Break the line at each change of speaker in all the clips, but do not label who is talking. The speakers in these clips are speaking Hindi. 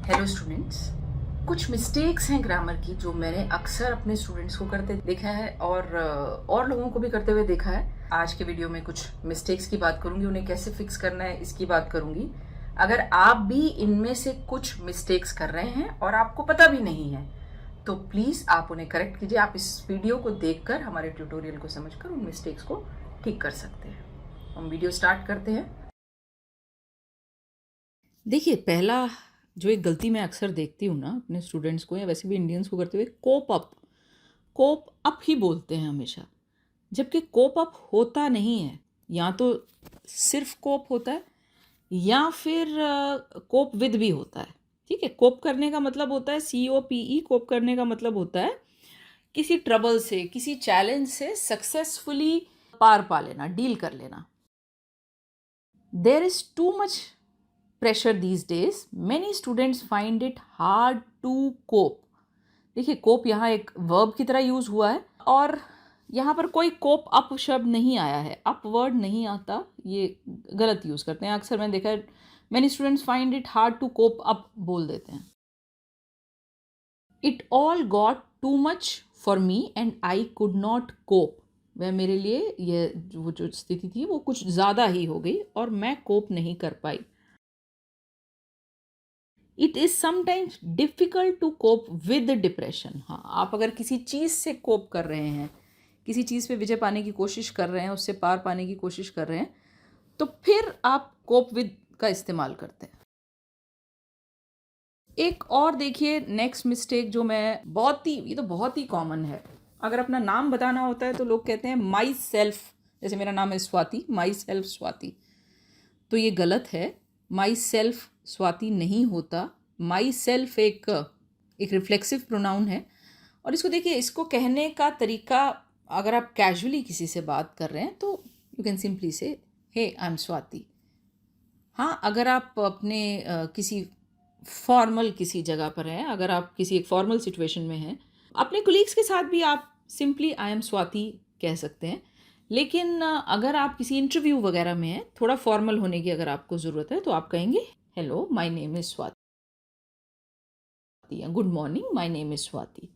हेलो स्टूडेंट्स, कुछ मिस्टेक्स हैं ग्रामर की जो मैंने अक्सर अपने स्टूडेंट्स को करते देखा है और लोगों को भी करते हुए देखा है। आज के वीडियो में कुछ मिस्टेक्स की बात करूंगी, उन्हें कैसे फिक्स करना है इसकी बात करूंगी। अगर आप भी इनमें से कुछ मिस्टेक्स कर रहे हैं और आपको पता भी नहीं है तो प्लीज़ आप उन्हें करेक्ट कीजिए। आप इस वीडियो को देखकर हमारे ट्यूटोरियल को समझकर उन मिस्टेक्स को ठीक कर सकते हैं। हम वीडियो स्टार्ट करते हैं। देखिए, पहला जो एक गलती मैं अक्सर देखती हूँ ना अपने स्टूडेंट्स को या वैसे भी इंडियंस को करते हुए, कोप अप ही बोलते हैं हमेशा, जबकि कोप अप होता नहीं है। या तो सिर्फ कोप होता है या फिर कोप विद भी होता है। ठीक है, कोप करने का मतलब होता है COPE। कोप करने का मतलब होता है किसी ट्रबल से, किसी चैलेंज से सक्सेसफुली पार पा लेना, डील कर लेना। There is too much pressure these days, many students find it hard to cope। देखिए, कोप यहाँ एक वर्ब की तरह यूज हुआ है और यहाँ पर कोई कोप अप शब्द नहीं आया है, अप वर्ड नहीं आता, ये गलत यूज करते हैं। अक्सर मैंने देखा है many students find it hard to cope up बोल देते हैं। It all got too much for me and I could not cope। वह मेरे लिए ये वो जो स्थिति थी वो कुछ ज़्यादा ही हो गई और मैं कोप नहीं कर पाई। It is sometimes difficult to cope with depression. हाँ, आप अगर किसी चीज़ से कोप कर रहे हैं, किसी चीज़ पे विजय पाने की कोशिश कर रहे हैं, उससे पार पाने की कोशिश कर रहे हैं, तो फिर आप कोप विद का इस्तेमाल करते हैं। एक और देखिए, नेक्स्ट मिस्टेक जो ये तो बहुत ही कॉमन है। अगर अपना नाम बताना होता है तो लोग कहते हैं माई सेल्फ। जैसे मेरा नाम है स्वाति, माई सेल्फ स्वाति, तो ये गलत है। माई सेल्फ स्वाति नहीं होता। माई सेल्फ एक रिफ्लेक्सिव प्रोनाउन है और इसको देखिए, इसको कहने का तरीका, अगर आप कैजुअली किसी से बात कर रहे हैं तो यू कैन सिंपली से हे आई एम स्वाति। हाँ, अगर आप अपने किसी फॉर्मल किसी जगह पर हैं, अगर आप किसी एक फॉर्मल सिचुएशन में हैं, अपने कोलीग्स के साथ भी आप सिंपली आई एम स्वाति कह सकते हैं। लेकिन अगर आप किसी इंटरव्यू वगैरह में हैं, थोड़ा फॉर्मल होने की अगर आपको ज़रूरत है तो आप कहेंगे hello my name is Swati, या good morning my name is Swati.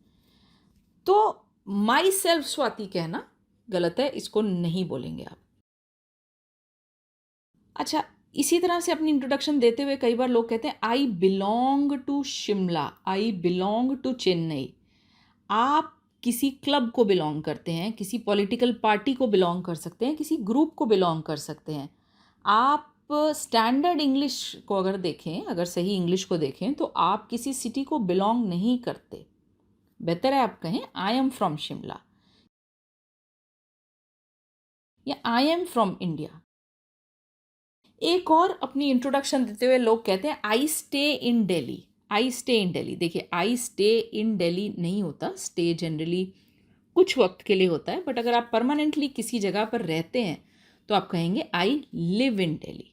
तो माई सेल्फ स्वाति कहना गलत है, इसको नहीं बोलेंगे आप। अच्छा, इसी तरह से अपनी इंट्रोडक्शन देते हुए कई बार लोग कहते हैं I belong to Shimla, I belong to Chennai. आप किसी क्लब को बिलोंग करते हैं, किसी पॉलिटिकल पार्टी को बिलोंग कर सकते हैं, किसी ग्रुप को बिलोंग कर सकते हैं। आप स्टैंडर्ड इंग्लिश को अगर देखें, अगर सही इंग्लिश को देखें, तो आप किसी सिटी को बिलोंग नहीं करते। बेहतर है आप कहें आई एम फ्रॉम शिमला या आई एम फ्रॉम इंडिया। एक और अपनी इंट्रोडक्शन देते हुए लोग कहते हैं I stay in Delhi, I stay in Delhi. देखिए, आई स्टे इन दिल्ली नहीं होता। स्टे जनरली कुछ वक्त के लिए होता है, बट अगर आप परमानेंटली किसी जगह पर रहते हैं तो आप कहेंगे आई लिव इन दिल्ली।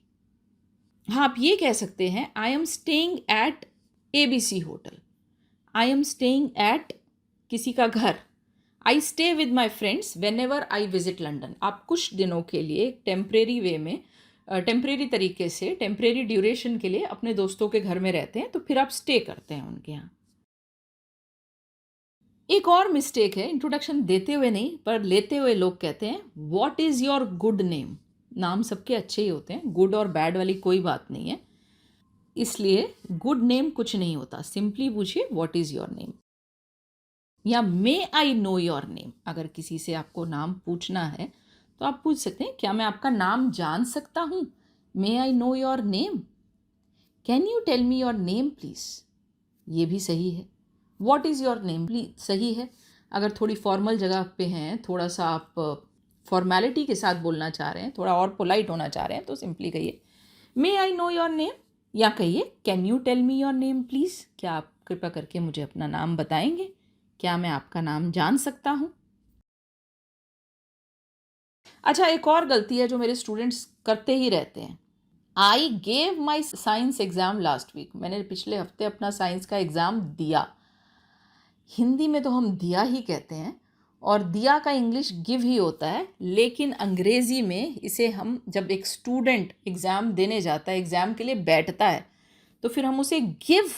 हाँ, आप ये कह सकते हैं I am staying at ABC hotel, I am staying at किसी का घर। I stay with my friends when ever I visit London. आप कुछ दिनों के लिए टेम्परेरी वे में, टेम्परेरी तरीके से, टेम्परेरी ड्यूरेशन के लिए अपने दोस्तों के घर में रहते हैं, तो फिर आप स्टे करते हैं उनके यहाँ। एक और मिस्टेक है, इंट्रोडक्शन देते हुए नहीं पर लेते हुए लोग कहते हैं what is your good name. नाम सबके अच्छे ही होते हैं, गुड और बैड वाली कोई बात नहीं है, इसलिए गुड नेम कुछ नहीं होता। सिंपली पूछिए व्हाट इज़ योर नेम या मे आई नो योर नेम। अगर किसी से आपको नाम पूछना है तो आप पूछ सकते हैं क्या मैं आपका नाम जान सकता हूँ, may I know your name, can you tell me your name please. ये भी सही है। What is your name please सही है। अगर थोड़ी फॉर्मल जगह पे हैं, थोड़ा सा आप फॉर्मेलिटी के साथ बोलना चाह रहे हैं, थोड़ा और पोलाइट होना चाह रहे हैं, तो सिंपली कहिए may I know your name या कहिए can you tell me your name please. क्या आप कृपया करके मुझे अपना नाम बताएंगे, क्या मैं आपका नाम जान सकता हूँ। अच्छा, एक और गलती है जो मेरे स्टूडेंट्स करते ही रहते हैं। I gave my science exam last week. मैंने पिछले हफ्ते अपना साइंस का एग्ज़ाम दिया। हिंदी में तो हम दिया ही कहते हैं और दिया का इंग्लिश गिव ही होता है, लेकिन अंग्रेज़ी में इसे हम, जब एक स्टूडेंट एग्ज़ाम देने जाता है, एग्ज़ाम के लिए बैठता है, तो फिर हम उसे गिव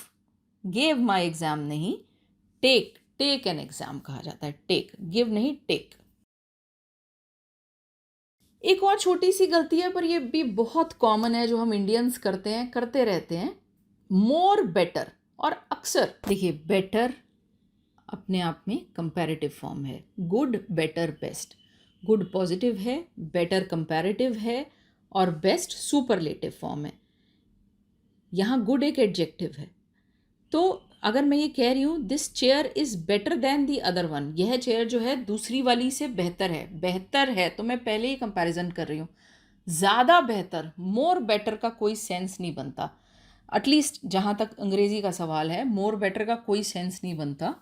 गेव माई एग्जाम नहीं, टेक एन एग्जाम कहा जाता है, टेक, गिव नहीं, टेक। एक और छोटी सी गलती है, पर ये भी बहुत कॉमन है, जो हम इंडियंस करते हैं, करते रहते हैं, मोर बेटर। और अक्सर देखिए, बेटर अपने आप में कंपैरेटिव फॉर्म है, good better best. Good positive है, बेटर कंपैरेटिव है, और बेस्ट सुपरलेटिव फॉर्म है। यहाँ गुड एक एडजेक्टिव है। तो अगर मैं ये कह रही हूँ this chair is better than the other one, यह चेयर जो है दूसरी वाली से बेहतर है, तो मैं पहले ही कंपैरिजन कर रही हूँ। ज़्यादा बेहतर, मोर बेटर का कोई सेंस नहीं बनता, एटलीस्ट जहाँ तक अंग्रेज़ी का सवाल है, मोर बेटर का कोई सेंस नहीं बनता।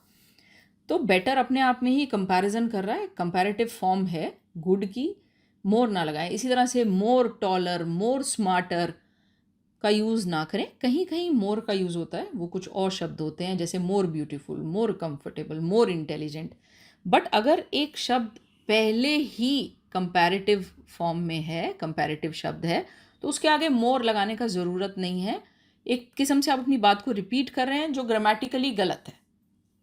तो बेटर अपने आप में ही कंपैरिजन कर रहा है, कंपैरेटिव फॉर्म है गुड की, मोर ना लगाएं। इसी तरह से मोर टॉलर, मोर स्मार्टर का यूज़ ना करें। कहीं कहीं मोर का यूज़ होता है, वो कुछ और शब्द होते हैं, जैसे more beautiful, more comfortable, more intelligent. But अगर एक शब्द पहले ही कंपैरेटिव फॉर्म में है, कंपैरेटिव शब्द है, तो उसके आगे मोर लगाने का ज़रूरत नहीं है। एक किस्म से आप अपनी बात को रिपीट कर रहे हैं, जो ग्रामेटिकली गलत है।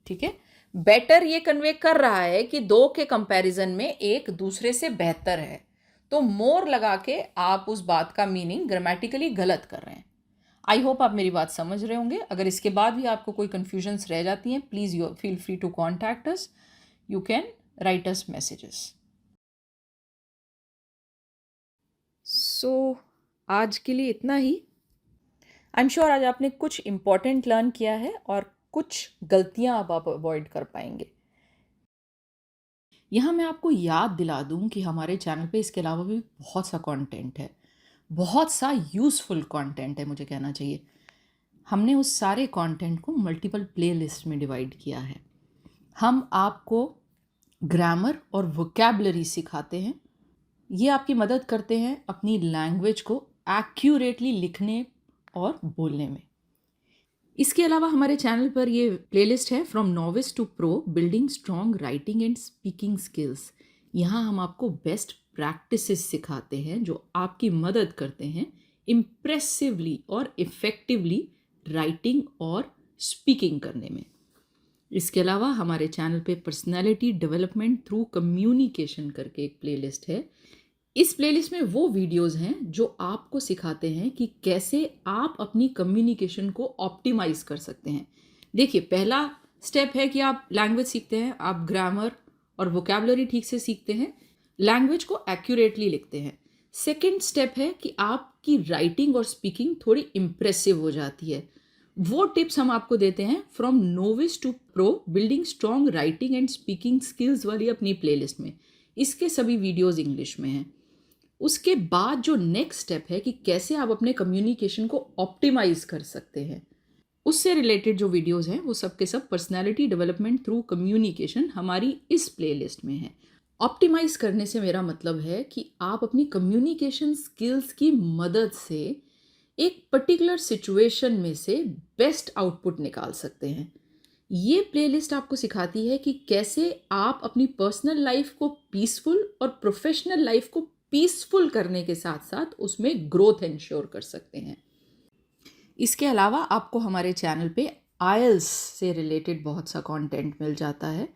ठीक है, बेटर ये कन्वे कर रहा है कि दो के कंपैरिजन में एक दूसरे से बेहतर है, तो मोर लगा के आप उस बात का मीनिंग ग्रामेटिकली गलत कर रहे हैं। आई होप आप मेरी बात समझ रहे होंगे। अगर इसके बाद भी आपको कोई कन्फ्यूजन्स रह जाती हैं, please you feel free to contact us, you can write us messages. So आज के लिए इतना ही। आई एम श्योर आज आपने कुछ इम्पॉर्टेंट लर्न किया है और कुछ गलतियां अब आप अवॉइड कर पाएंगे। यहाँ मैं आपको याद दिला दूँ कि हमारे चैनल पे इसके अलावा भी बहुत सा कंटेंट है, बहुत सा यूज़फुल कंटेंट है, मुझे कहना चाहिए। हमने उस सारे कंटेंट को मल्टीपल प्लेलिस्ट में डिवाइड किया है। हम आपको ग्रामर और वोकैबुलरी सिखाते हैं। ये आपकी मदद करते हैं अपनी लैंग्वेज को एक्यूरेटली लिखने और बोलने में। इसके अलावा हमारे चैनल पर ये प्लेलिस्ट है from novice to pro, building strong writing and speaking skills. यहाँ हम आपको बेस्ट प्रैक्टिसेस सिखाते हैं जो आपकी मदद करते हैं इम्प्रेसिवली और इफ़ेक्टिवली राइटिंग और स्पीकिंग करने में। इसके अलावा हमारे चैनल पे पर्सनैलिटी डेवलपमेंट थ्रू कम्युनिकेशन करके एक प्लेलिस्ट है। इस प्लेलिस्ट में वो वीडियोस हैं जो आपको सिखाते हैं कि कैसे आप अपनी कम्युनिकेशन को ऑप्टिमाइज़ कर सकते हैं। देखिए, पहला स्टेप है कि आप लैंग्वेज सीखते हैं, आप ग्रामर और वोकैबुलरी ठीक से सीखते हैं, लैंग्वेज को एक्यूरेटली लिखते हैं। सेकेंड स्टेप है कि आपकी राइटिंग और स्पीकिंग थोड़ी इम्प्रेसिव हो जाती है। वो टिप्स हम आपको देते हैं from novice to pro, building strong writing and speaking skills वाली अपनी प्लेलिस्ट में। इसके सभी वीडियोस इंग्लिश में हैं। उसके बाद जो नेक्स्ट स्टेप है कि कैसे आप अपने कम्युनिकेशन को ऑप्टिमाइज कर सकते हैं, उससे रिलेटेड जो वीडियोस हैं वो सब के सब पर्सनालिटी डेवलपमेंट थ्रू कम्युनिकेशन हमारी इस प्लेलिस्ट में है। ऑप्टिमाइज करने से मेरा मतलब है कि आप अपनी कम्युनिकेशन स्किल्स की मदद से एक पर्टिकुलर सिचुएशन में से बेस्ट आउटपुट निकाल सकते हैं। ये प्लेलिस्ट आपको सिखाती है कि कैसे आप अपनी पर्सनल लाइफ को पीसफुल और प्रोफेशनल लाइफ को पीसफुल करने के साथ साथ उसमें ग्रोथ इंश्योर कर सकते हैं। इसके अलावा आपको हमारे चैनल पे आइल्स से रिलेटेड बहुत सा कंटेंट मिल जाता है।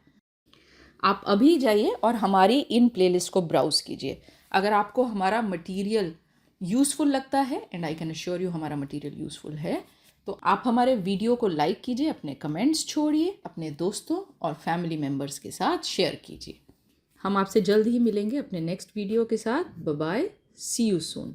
आप अभी जाइए और हमारी इन प्लेलिस्ट को ब्राउज कीजिए। अगर आपको हमारा मटेरियल यूज़फुल लगता है, and I can assure you हमारा मटेरियल यूज़फुल है, तो आप हमारे वीडियो को लाइक कीजिए, अपने कमेंट्स छोड़िए, अपने दोस्तों और फैमिली मेम्बर्स के साथ शेयर कीजिए। हम आपसे जल्द ही मिलेंगे अपने नेक्स्ट वीडियो के साथ। Bye bye, see you soon.